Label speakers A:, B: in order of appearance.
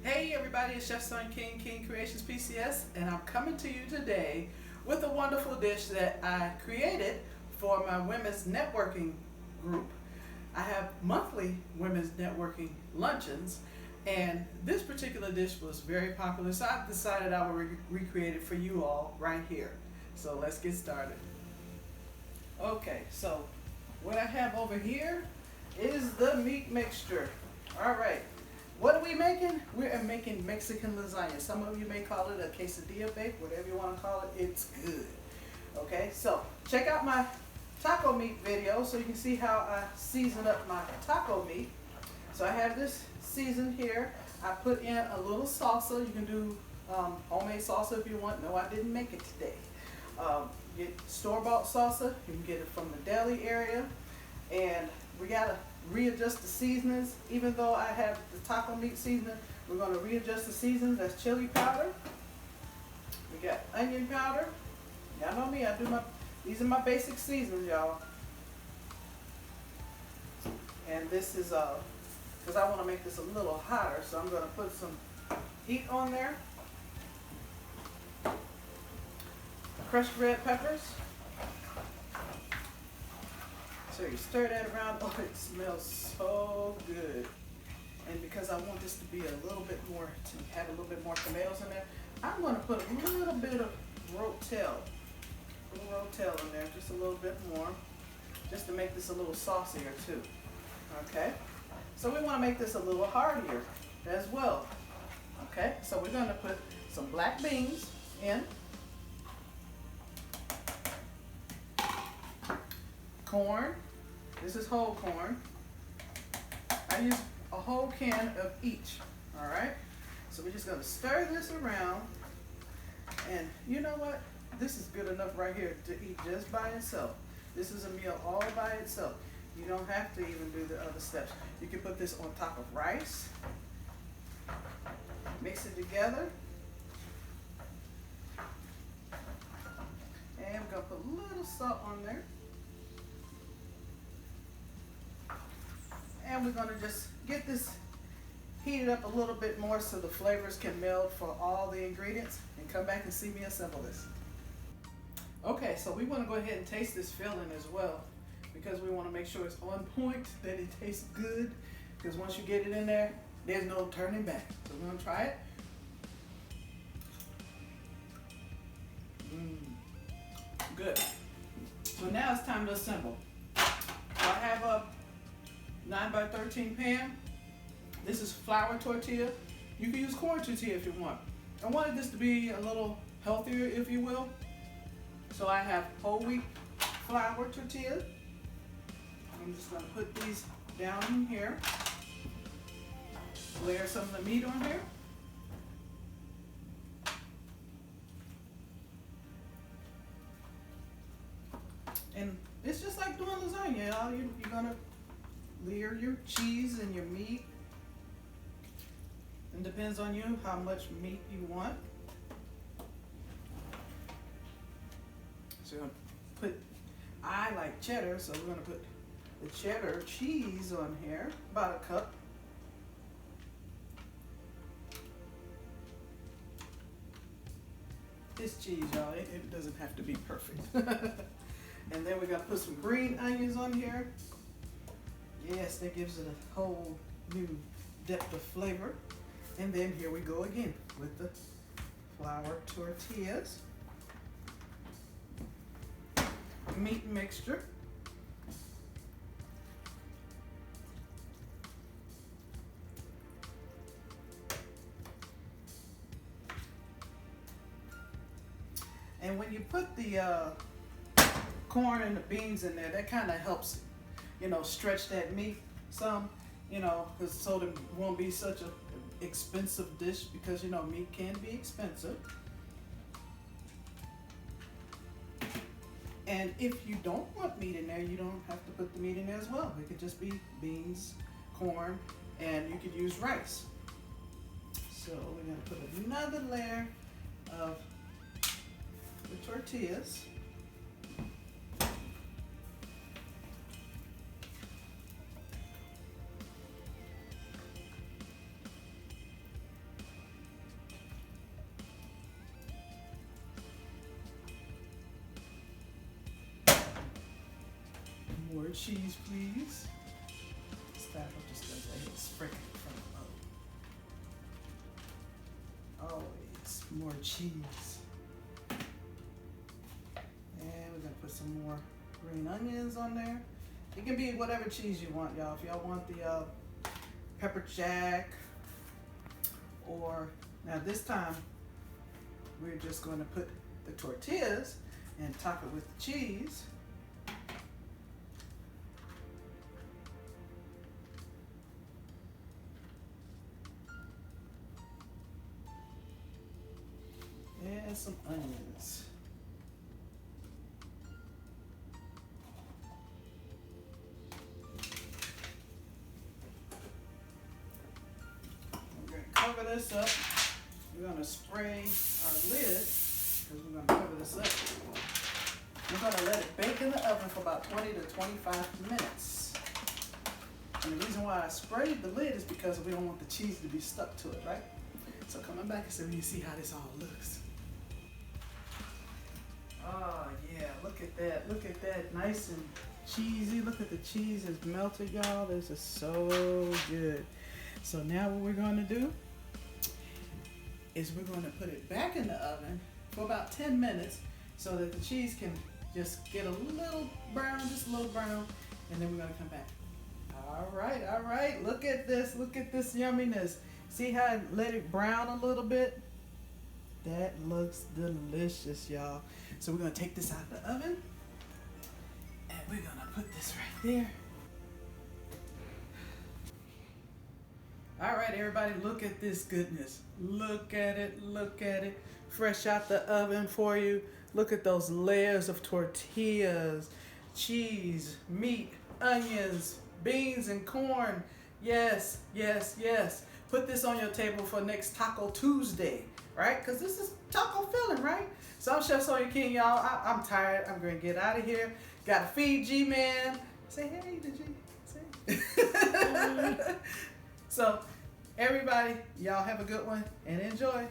A: Hey everybody, it's Chef Son King, King Kreations PCS, and I'm coming to you today with a wonderful dish that I created for my women's networking group. I have monthly women's networking luncheons, and this particular dish was very popular, so I decided I would recreate it for you all right here. So let's get started. Okay, so what I have over here is the meat mixture. All right. What are we making? We are making Mexican lasagna. Some of you may call it a quesadilla bake, whatever you want to call it, it's good. Okay, so check out my taco meat video so you can see how I season up my taco meat. So I have this seasoned here. I put in a little salsa. You can do homemade salsa if you want. No, I didn't make it today. Get store-bought salsa. You can get it from the deli area. And we got to readjust the seasonings. Even though I have the taco meat seasoning, we're going to readjust the seasonings. That's chili powder. We got onion powder. Y'all know me, these are my basic seasonings, y'all. And this is because I want to make this a little hotter, so I'm going to put some heat on there. Crushed red peppers. So you stir that around. Oh, it smells so good. And because I want this to be a little bit more, to have a little bit more tomatoes in there, I'm going to put a little bit of rotel in there, just a little bit more, just to make this a little saucier too. Okay, so we want to make this a little heartier as well. Okay, so we're going to put some black beans in, corn. This is whole corn. I use a whole can of each. All right, so we're just going to stir this around, and you know what? This is good enough right here to eat just by itself. This is a meal all by itself. You don't have to even do the other steps. You can put this on top of rice, mix it together, and we're going to put a little salt on there. And we're going to just get this heated up a little bit more so the flavors can meld for all the ingredients, and come back and see me assemble this. Okay, so we want to go ahead and taste this filling as well, because we want to make sure it's on point, that it tastes good, because once you get it in there, there's no turning back. So we're going to try it. Good. So now it's time to assemble. So I have a 9x13 pan. This is flour tortilla. You can use corn tortilla if you want. I wanted this to be a little healthier, if you will. So I have whole wheat flour tortilla. I'm just going to put these down in here. Layer some of the meat on here. And it's just like doing lasagna. You're going to layer your cheese and your meat. It depends on you how much meat you want. So we're going to put, I like cheddar, so we're going to put the cheddar cheese on here, about a cup. This cheese, y'all, it doesn't have to be perfect. And then we're going to put some green onions on here. Yes, that gives it a whole new depth of flavor. And then here we go again with the flour tortillas, meat mixture, and when you put the corn and the beans in there, that kind of helps, stretch that meat some, so it won't be such a expensive dish, because meat can be expensive. And if you don't want meat in there, you don't have to put the meat in there as well. It could just be beans, corn, and you could use rice. So we're going to put another layer of the tortillas. More cheese, please. Staff, I'm just going to go ahead and sprinkle it from the bowl. Always more cheese. And we're going to put some more green onions on there. It can be whatever cheese you want, y'all. If y'all want the pepper jack, or now this time we're just going to put the tortillas and top it with the cheese. And some onions. We're going to cover this up. We're going to spray our lid because we're going to cover this up. We're going to let it bake in the oven for about 20 to 25 minutes. And the reason why I sprayed the lid is because we don't want the cheese to be stuck to it, right? So coming back so you see how this all looks. Oh yeah, look at that. Look at that. Nice and cheesy. Look at the cheese is melted, y'all. This is so good. So now what we're going to do is we're going to put it back in the oven for about 10 minutes so that the cheese can just get a little brown, just a little brown, and then we're going to come back. All right. Look at this yumminess. See how I let it brown a little bit? That looks delicious, y'all. So we're going to take this out of the oven, and we're going to put this right there. All right, everybody, look at this goodness. Look at it. Fresh out the oven for you. Look at those layers of tortillas, cheese, meat, onions, beans, and corn. Yes. Put this on your table for next Taco Tuesday, right? Because this is taco filling, right? So I'm Chef Sonya King, y'all. I'm tired. I'm going to get out of here. Got to feed G-Man. Say hey to G. Say. So, everybody, y'all have a good one and enjoy.